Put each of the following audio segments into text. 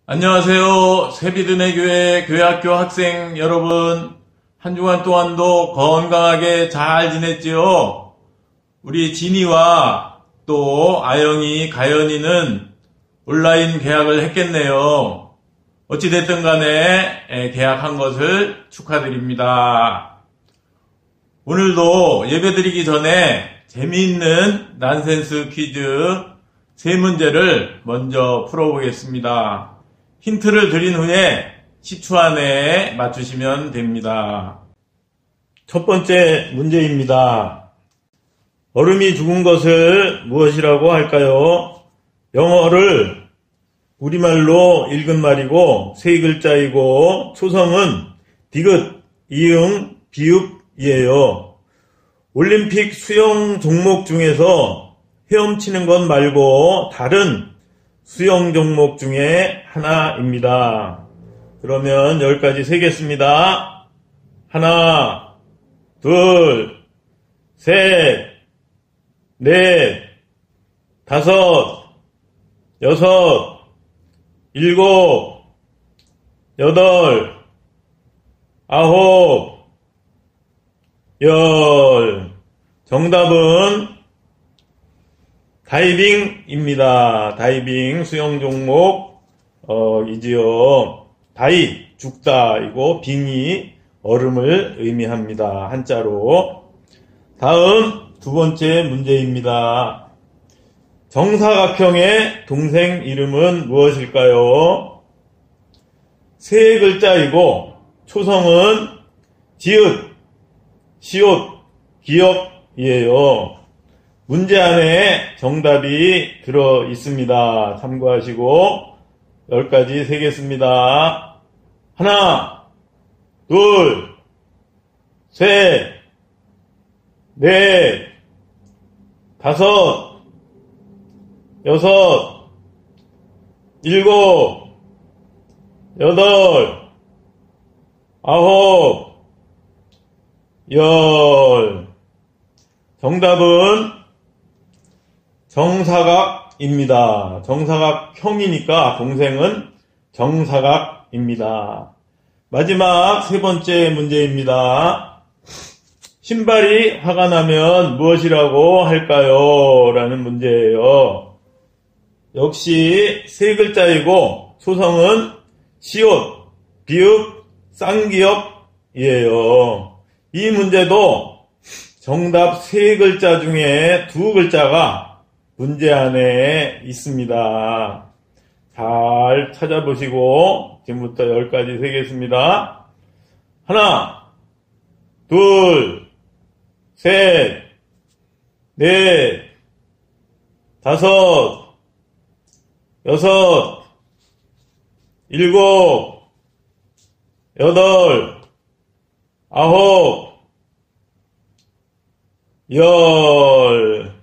안녕하세요. 새비드네 교회 교회학교 학생 여러분, 한 주간 동안도 건강하게 잘 지냈지요? 우리 진이와 또 아영이, 가연이는 온라인 개학을 했겠네요. 어찌됐든 간에 개학한 것을 축하드립니다. 오늘도 예배드리기 전에 재미있는 난센스 퀴즈 3문제를 먼저 풀어보겠습니다. 힌트를 드린 후에 10초 안에 맞추시면 됩니다. 첫 번째 문제입니다. 얼음이 죽은 것을 무엇이라고 할까요? 영어를 우리말로 읽은 말이고 세 글자이고 초성은 디귿, 이응, 비읍이에요. 올림픽 수영 종목 중에서 헤엄치는 것 말고 다른 수영 종목 중에 하나입니다. 그러면 10가지 세겠습니다. 하나, 둘, 셋, 넷, 다섯, 여섯, 일곱, 여덟, 아홉, 열. 정답은 다이빙입니다. 다이빙 수영 종목이지요. 다이 죽다이고 빙이 얼음을 의미합니다. 한자로. 다음 두 번째 문제입니다. 정사각형의 동생 이름은 무엇일까요? 세 글자이고 초성은 지읒, 시옷, 기역이에요. 문제 안에 정답이 들어 있습니다. 참고하시고 10가지 세겠습니다. 하나, 둘, 셋, 넷, 다섯, 여섯, 일곱, 여덟, 아홉, 열. 정답은 정사각입니다. 정사각형이니까 동생은 정사각입니다. 마지막 세 번째 문제입니다. 신발이 화가 나면 무엇이라고 할까요? 라는 문제예요. 역시 세 글자이고 초성은 시옷, 비읍, 쌍기역이에요. 이 문제도 정답 세 글자 중에 두 글자가 문제 안에 있습니다. 잘 찾아보시고 지금부터 10가지 세겠습니다. 하나, 둘, 셋, 넷, 다섯, 여섯, 일곱, 여덟, 아홉, 열.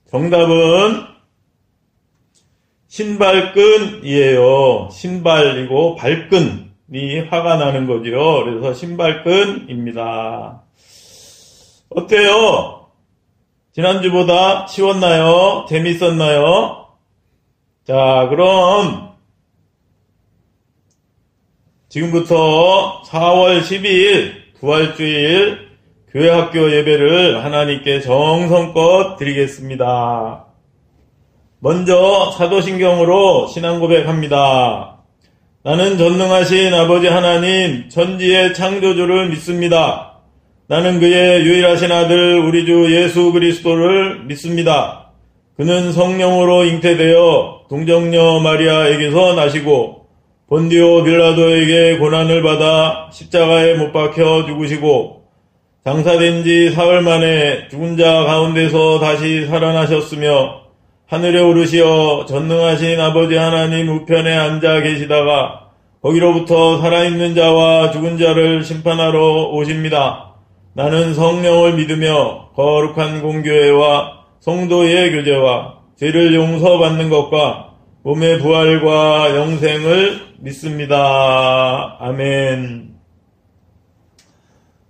정답은 신발끈이에요. 신발이고 발끈이 화가 나는 거죠. 그래서 신발끈입니다. 어때요? 지난주보다 쉬웠나요? 재밌었나요? 자, 그럼 지금부터 4월 12일 부활주일 교회학교 예배를 하나님께 정성껏 드리겠습니다. 먼저 사도신경으로 신앙고백합니다. 나는 전능하신 아버지 하나님 천지의 창조주를 믿습니다. 나는 그의 유일하신 아들 우리 주 예수 그리스도를 믿습니다. 그는 성령으로 잉태되어 동정녀 마리아에게서 나시고 본디오 빌라도에게 고난을 받아 십자가에 못 박혀 죽으시고 장사된 지 사흘 만에 죽은 자 가운데서 다시 살아나셨으며 하늘에 오르시어 전능하신 아버지 하나님 우편에 앉아 계시다가 거기로부터 살아있는 자와 죽은 자를 심판하러 오십니다. 나는 성령을 믿으며 거룩한 공교회와 성도의 교제와 죄를 용서받는 것과 몸의 부활과 영생을 믿습니다. 아멘.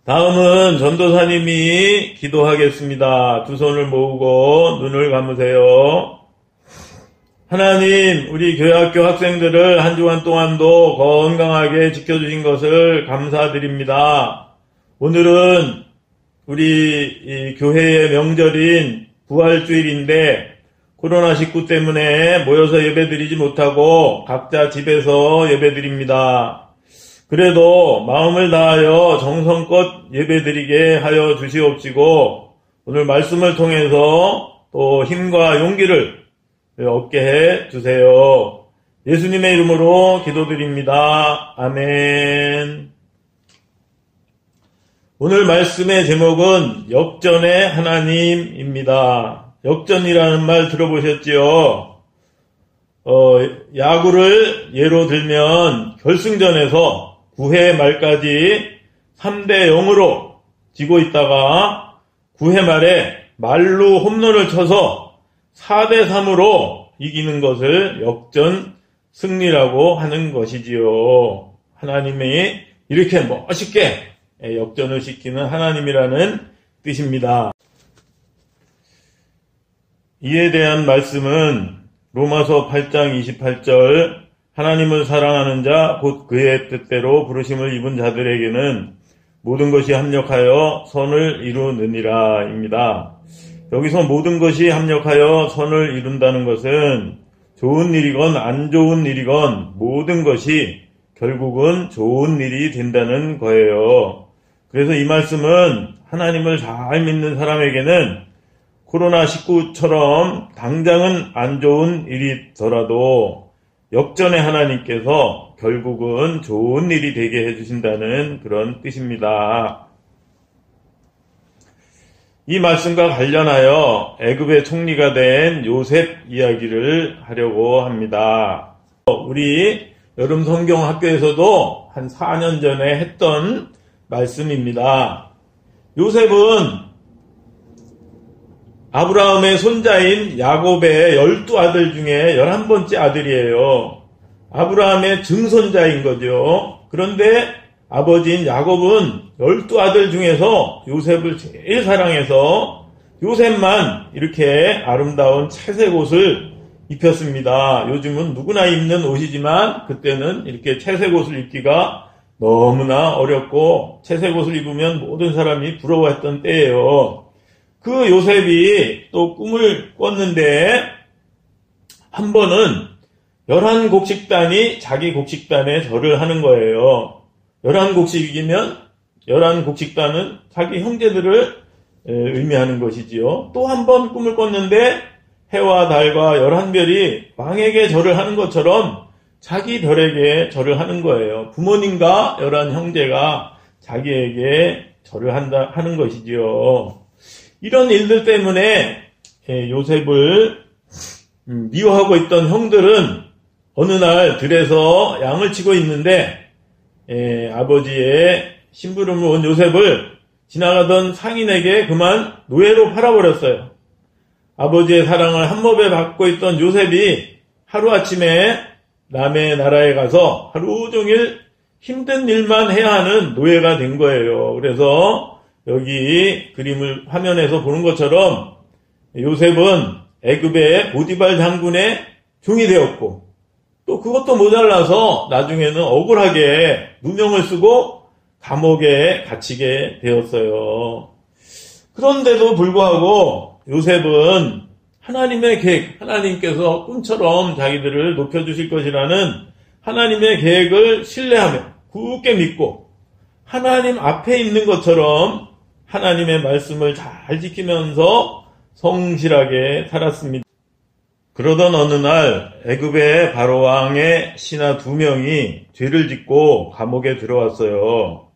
다음은 전도사님이 기도하겠습니다. 두 손을 모으고 눈을 감으세요. 하나님, 우리 교회학교 학생들을 한 주간 동안도 건강하게 지켜주신 것을 감사드립니다. 오늘은 우리 이 교회의 명절인 부활주일인데 코로나19 때문에 모여서 예배드리지 못하고 각자 집에서 예배드립니다. 그래도 마음을 다하여 정성껏 예배드리게 하여 주시옵시고 오늘 말씀을 통해서 또 힘과 용기를 얻게 해 주세요. 예수님의 이름으로 기도드립니다. 아멘. 오늘 말씀의 제목은 역전의 하나님입니다. 역전이라는 말 들어보셨지요? 야구를 예로 들면 결승전에서 9회 말까지 3대0으로 지고 있다가 9회 말에 말루 홈런을 쳐서 4대3으로 이기는 것을 역전 승리라고 하는 것이지요. 하나님이 이렇게 멋있게 역전을 시키는 하나님이라는 뜻입니다. 이에 대한 말씀은 로마서 8장 28절 하나님을 사랑하는 자 곧 그의 뜻대로 부르심을 입은 자들에게는 모든 것이 합력하여 선을 이루느니라 입니다. 여기서 모든 것이 합력하여 선을 이룬다는 것은 좋은 일이건 안 좋은 일이건 모든 것이 결국은 좋은 일이 된다는 거예요. 그래서 이 말씀은 하나님을 잘 믿는 사람에게는 코로나19처럼 당장은 안 좋은 일이더라도 역전의 하나님께서 결국은 좋은 일이 되게 해주신다는 그런 뜻입니다. 이 말씀과 관련하여 애굽의 총리가 된 요셉 이야기를 하려고 합니다. 우리 여름 성경 학교에서도 한 4년 전에 했던 말씀입니다. 요셉은 아브라함의 손자인 야곱의 12아들 중에 11번째 아들이에요. 아브라함의 증손자인 거죠. 그런데 아버지인 야곱은 12아들 중에서 요셉을 제일 사랑해서 요셉만 이렇게 아름다운 채색 옷을 입혔습니다. 요즘은 누구나 입는 옷이지만 그때는 이렇게 채색 옷을 입기가 너무나 어렵고 채색 옷을 입으면 모든 사람이 부러워했던 때예요. 그 요셉이 또 꿈을 꿨는데 한 번은 11곡식단이 자기 곡식단에 절을 하는 거예요. 11곡식이면 11곡식단은 자기 형제들을 의미하는 것이지요. 또 한 번 꿈을 꿨는데 해와 달과 11별이 왕에게 절을 하는 것처럼 자기 별에게 절을 하는 거예요. 부모님과 11형제가 자기에게 절을 하는 것이지요. 이런 일들 때문에 요셉을 미워하고 있던 형들은 어느 날 들에서 양을 치고 있는데 아버지의 심부름을 온 요셉을 지나가던 상인에게 그만 노예로 팔아버렸어요. 아버지의 사랑을 한몸에 받고 있던 요셉이 하루아침에 남의 나라에 가서 하루 종일 힘든 일만 해야 하는 노예가 된 거예요. 그래서 여기 그림을 화면에서 보는 것처럼 요셉은 애굽의 보디발 장군의 종이 되었고 또 그것도 모자라서 나중에는 억울하게 누명을 쓰고 감옥에 갇히게 되었어요. 그런데도 불구하고 요셉은 하나님의 계획, 하나님께서 꿈처럼 자기들을 높여주실 것이라는 하나님의 계획을 신뢰하며 굳게 믿고 하나님 앞에 있는 것처럼 하나님의 말씀을 잘 지키면서 성실하게 살았습니다. 그러던 어느 날 애굽의 바로왕의 신하 2명이 죄를 짓고 감옥에 들어왔어요.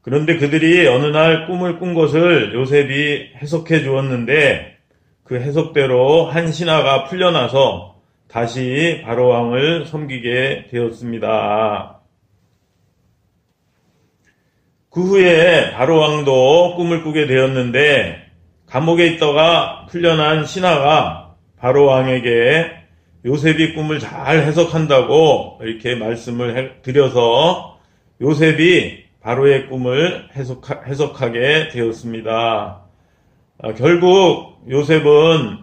그런데 그들이 어느 날 꿈을 꾼 것을 요셉이 해석해 주었는데 그 해석대로 한 신하가 풀려나서 다시 바로왕을 섬기게 되었습니다. 그 후에 바로왕도 꿈을 꾸게 되었는데 감옥에 있다가 풀려난 신하가 바로왕에게 요셉이 꿈을 잘 해석한다고 이렇게 말씀을 드려서 요셉이 바로의 꿈을 해석하게 되었습니다. 결국 요셉은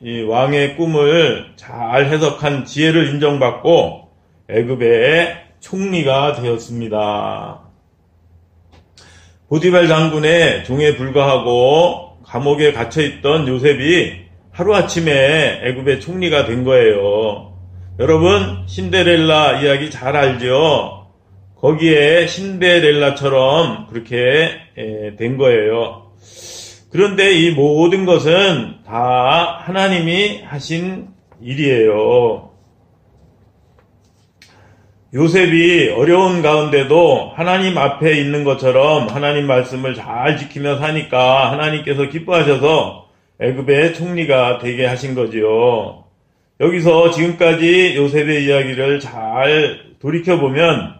이 왕의 꿈을 잘 해석한 지혜를 인정받고 애굽의 총리가 되었습니다. 보디발 장군의 종에 불과하고 감옥에 갇혀있던 요셉이 하루아침에 애굽의 총리가 된 거예요. 여러분, 신데렐라 이야기 잘 알죠? 거기에 신데렐라처럼 그렇게 된 거예요. 그런데 이 모든 것은 다 하나님이 하신 일이에요. 요셉이 어려운 가운데도 하나님 앞에 있는 것처럼 하나님 말씀을 잘 지키며 사니까 하나님께서 기뻐하셔서 애굽의 총리가 되게 하신 거지요. 여기서 지금까지 요셉의 이야기를 잘 돌이켜보면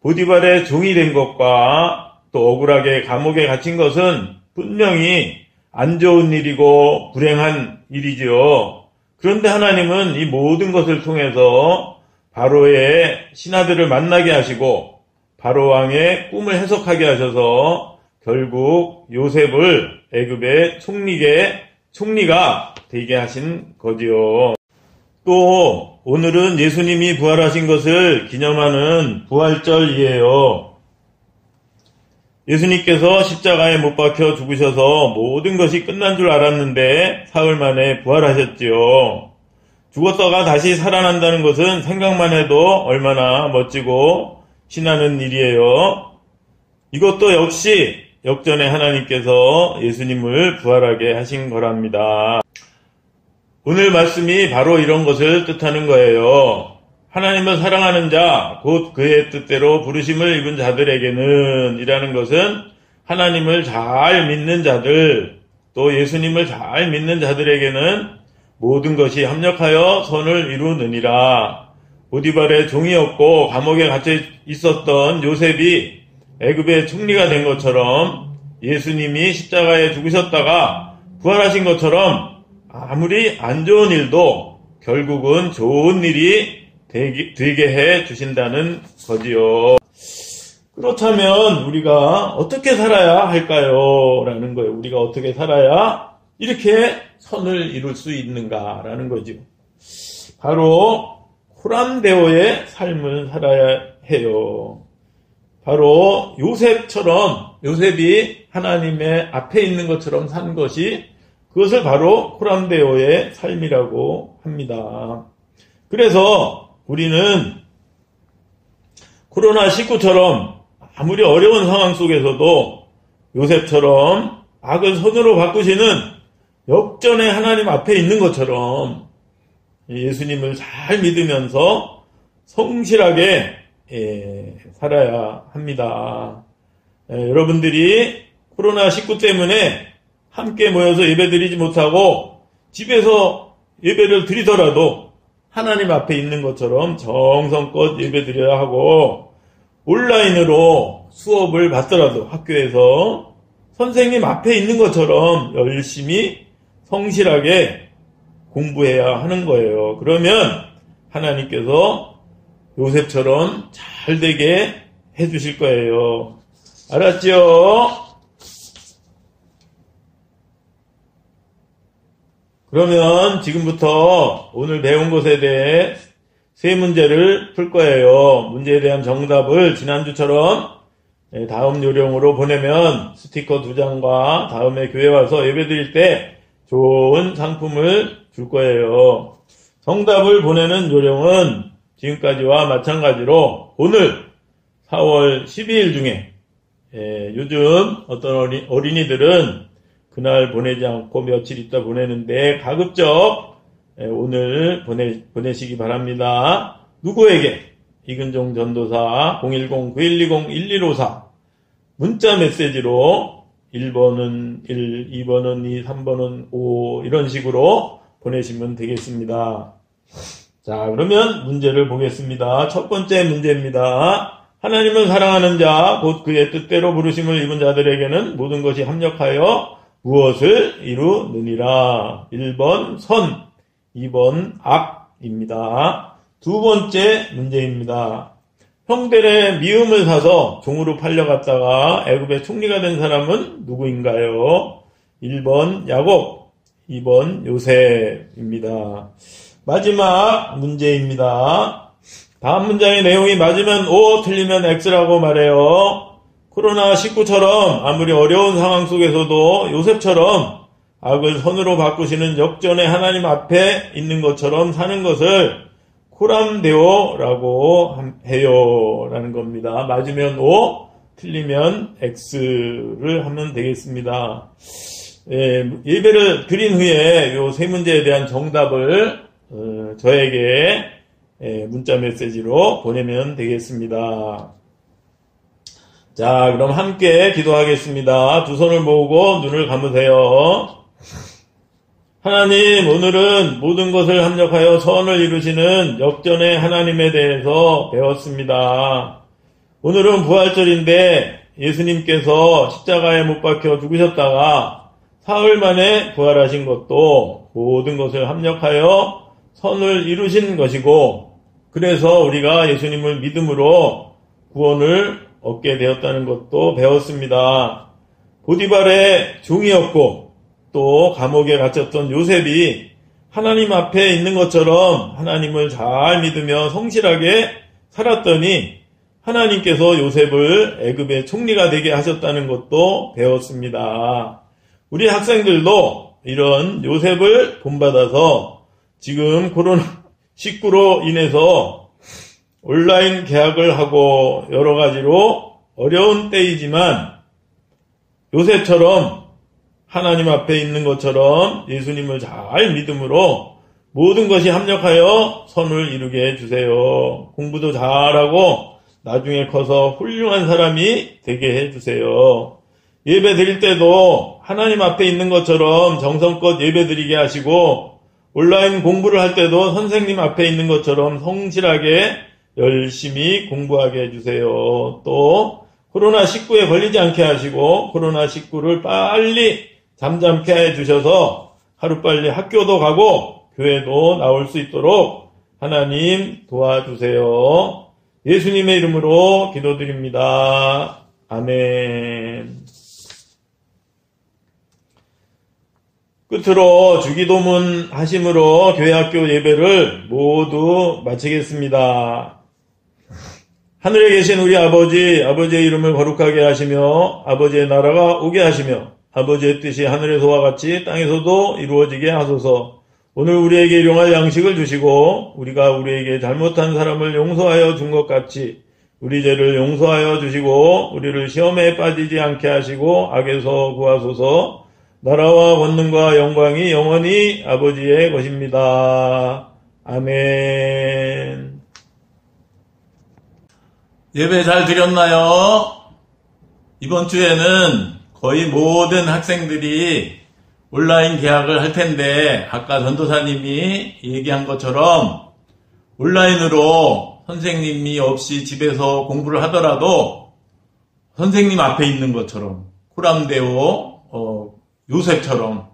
보디발의 종이 된 것과 또 억울하게 감옥에 갇힌 것은 분명히 안 좋은 일이고 불행한 일이지요. 그런데 하나님은 이 모든 것을 통해서 바로의 신하들을 만나게 하시고 바로 왕의 꿈을 해석하게 하셔서 결국 요셉을 애굽의 총리가 되게 하신 거지요. 또 오늘은 예수님이 부활하신 것을 기념하는 부활절이에요. 예수님께서 십자가에 못 박혀 죽으셔서 모든 것이 끝난 줄 알았는데 사흘 만에 부활하셨지요. 죽었다가 다시 살아난다는 것은 생각만 해도 얼마나 멋지고 신나는 일이에요. 이것도 역시 역전의 하나님께서 예수님을 부활하게 하신 거랍니다. 오늘 말씀이 바로 이런 것을 뜻하는 거예요. 하나님을 사랑하는 자, 곧 그의 뜻대로 부르심을 입은 자들에게는 이라는 것은 하나님을 잘 믿는 자들, 또 예수님을 잘 믿는 자들에게는 모든 것이 합력하여 선을 이루느니라. 보디발의 종이었고 감옥에 갇혀 있었던 요셉이 애굽의 총리가 된 것처럼 예수님이 십자가에 죽으셨다가 부활하신 것처럼 아무리 안 좋은 일도 결국은 좋은 일이 되게 해 주신다는 거지요. 그렇다면 우리가 어떻게 살아야 할까요? 라는 거예요. 우리가 어떻게 살아야 이렇게 선을 이룰 수 있는가라는 거죠. 바로 호람데오의 삶을 살아야 해요. 바로 요셉이 하나님의 앞에 있는 것처럼 산 것이 그것을 바로 호람데오의 삶이라고 합니다. 그래서 우리는 코로나19처럼 아무리 어려운 상황 속에서도 요셉처럼 악을 선으로 바꾸시는 역전의 하나님 앞에 있는 것처럼 예수님을 잘 믿으면서 성실하게 살아야 합니다. 여러분들이 코로나19 때문에 함께 모여서 예배드리지 못하고 집에서 예배를 드리더라도 하나님 앞에 있는 것처럼 정성껏 예배드려야 하고 온라인으로 수업을 받더라도 학교에서 선생님 앞에 있는 것처럼 열심히 성실하게 공부해야 하는 거예요. 그러면 하나님께서 요셉처럼 잘 되게 해주실 거예요. 알았죠? 그러면 지금부터 오늘 배운 것에 대해 세 문제를 풀 거예요. 문제에 대한 정답을 지난주처럼 다음 요령으로 보내면 스티커 2장과 다음에 교회 와서 예배 드릴 때 좋은 상품을 줄 거예요. 정답을 보내는 요령은 지금까지와 마찬가지로 오늘 4월 12일 중에 요즘 어떤 어린이들은 그날 보내지 않고 며칠 있다 보내는데 가급적 오늘 보내시기 바랍니다. 누구에게? 이근종 전도사 010-9120-1154 문자 메시지로 1번은 1, 2번은 2, 3번은 5 이런 식으로 보내시면 되겠습니다. 자, 그러면 문제를 보겠습니다. 첫 번째 문제입니다. 하나님을 사랑하는 자, 곧 그의 뜻대로 부르심을 입은 자들에게는 모든 것이 합력하여 무엇을 이루느니라. 1번 선, 2번 악입니다. 두 번째 문제입니다. 형들의 미움을 사서 종으로 팔려갔다가 애굽의 총리가 된 사람은 누구인가요? 1번 야곱, 2번 요셉입니다. 마지막 문제입니다. 다음 문장의 내용이 맞으면 O, 틀리면 X라고 말해요. 코로나19처럼 아무리 어려운 상황 속에서도 요셉처럼 악을 선으로 바꾸시는 역전의 하나님 앞에 있는 것처럼 사는 것을 코람데오라고 해요 라는 겁니다. 맞으면 O, 틀리면 X를 하면 되겠습니다. 예배를 드린 후에 요 세 문제에 대한 정답을 저에게 문자 메시지로 보내면 되겠습니다. 자, 그럼 함께 기도하겠습니다. 두 손을 모으고 눈을 감으세요. 하나님, 오늘은 모든 것을 합력하여 선을 이루시는 역전의 하나님에 대해서 배웠습니다. 오늘은 부활절인데 예수님께서 십자가에 못 박혀 죽으셨다가 사흘 만에 부활하신 것도 모든 것을 합력하여 선을 이루신 것이고, 그래서 우리가 예수님을 믿음으로 구원을 얻게 되었다는 것도 배웠습니다. 보디발의 종이었고 또 감옥에 갇혔던 요셉이 하나님 앞에 있는 것처럼 하나님을 잘 믿으며 성실하게 살았더니 하나님께서 요셉을 애굽의 총리가 되게 하셨다는 것도 배웠습니다. 우리 학생들도 이런 요셉을 본받아서 지금 코로나19로 인해서 온라인 개학을 하고 여러 가지로 어려운 때이지만 요셉처럼 하나님 앞에 있는 것처럼 예수님을 잘 믿음으로 모든 것이 합력하여 선을 이루게 해주세요. 공부도 잘하고 나중에 커서 훌륭한 사람이 되게 해주세요. 예배 드릴 때도 하나님 앞에 있는 것처럼 정성껏 예배 드리게 하시고, 온라인 공부를 할 때도 선생님 앞에 있는 것처럼 성실하게 열심히 공부하게 해주세요. 또 코로나19에 걸리지 않게 하시고 코로나19를 빨리 잠잠케 해주셔서 하루빨리 학교도 가고 교회도 나올 수 있도록 하나님 도와주세요. 예수님의 이름으로 기도드립니다. 아멘. 끝으로 주기도문 하심으로 교회학교 예배를 모두 마치겠습니다. 하늘에 계신 우리 아버지, 아버지의 이름을 거룩하게 하시며 아버지의 나라가 오게 하시며 아버지의 뜻이 하늘에서와 같이 땅에서도 이루어지게 하소서. 오늘 우리에게 일용할 양식을 주시고 우리가 우리에게 잘못한 사람을 용서하여 준 것 같이 우리 죄를 용서하여 주시고 우리를 시험에 빠지지 않게 하시고 악에서 구하소서. 나라와 권능과 영광이 영원히 아버지의 것입니다. 아멘. 예배 잘 드렸나요? 이번 주에는 거의 모든 학생들이 온라인 개학을 할 텐데 아까 전도사님이 얘기한 것처럼 온라인으로 선생님이 없이 집에서 공부를 하더라도 선생님 앞에 있는 것처럼 코람데오 요셉처럼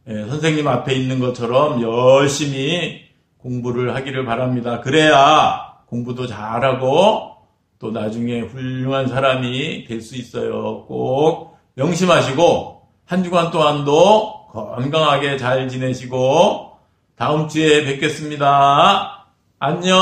선생님 앞에 있는 것처럼 열심히 공부를 하기를 바랍니다. 그래야 공부도 잘하고 또 나중에 훌륭한 사람이 될 수 있어요. 꼭 명심하시고 한 주간 동안도 건강하게 잘 지내시고 다음 주에 뵙겠습니다. 안녕.